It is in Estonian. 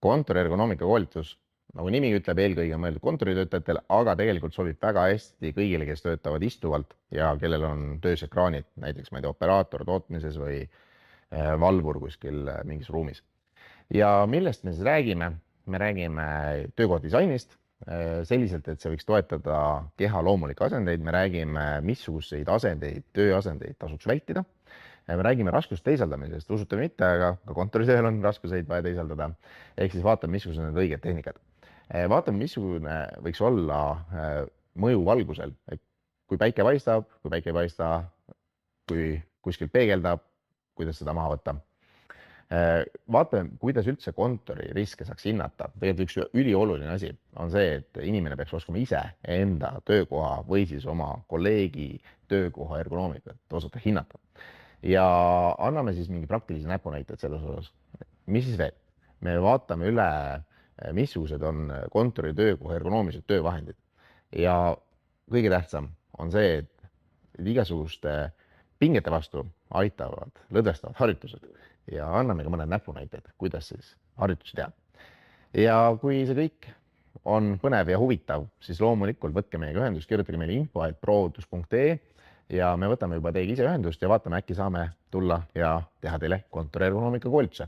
Kontoriergonoomika koolitus, nagu nimi ütleb, eelkõige mõeldud kontoritöötajatele, aga tegelikult sobib väga hästi kõigile, kes töötavad istuvalt ja kellel on töös ekraanid, näiteks ma ei tea, operaator tootmises või valvur kuskil mingis ruumis. Ja millest me siis räägime? Me räägime töökoha disainist selliselt, et see võiks toetada keha loomulikke asendeid. Me räägime, missuguseid asendeid, tööasendeid tasuks vältida. Me räägime raskuste teisaldamisest, usute mitte, aga ka kontoritööl on raskuseid vaja teisaldada. Ehk siis vaatame, missugused on need õiged tehnikad. Vaatame, missugune võiks olla mõju valgusel. Kui päike paistab, kui päike ei paista, kui kuskil peegeldab, kuidas seda maha võtta. Vaatame, kuidas üldse kontori riske saaks hinnata. Tegelikult üks ülioluline asi on see, et inimene peaks oskama ise enda töökoha või siis oma kolleegi töökoha ergonoomikat osata hinnata. Ja anname siis mingi praktilisi näpunäited selles osas. Mis siis veel? Me vaatame üle, missugused on kontori töökoha ergonoomilised töövahendid. Ja kõige tähtsam on see, et igasuguste pingete vastu aitavad lõdvestavad harjutused ja anname ka mõned näpunäited, kuidas siis harjutusi teha. Ja kui see kõik on põnev ja huvitav, siis loomulikult võtke meiega ühendust, kirjutage meile info@proovutus.ee ja me võtame juba teiega ise ühendust ja vaatame, äkki saame tulla ja teha teile kontori ergonoomika koolituse.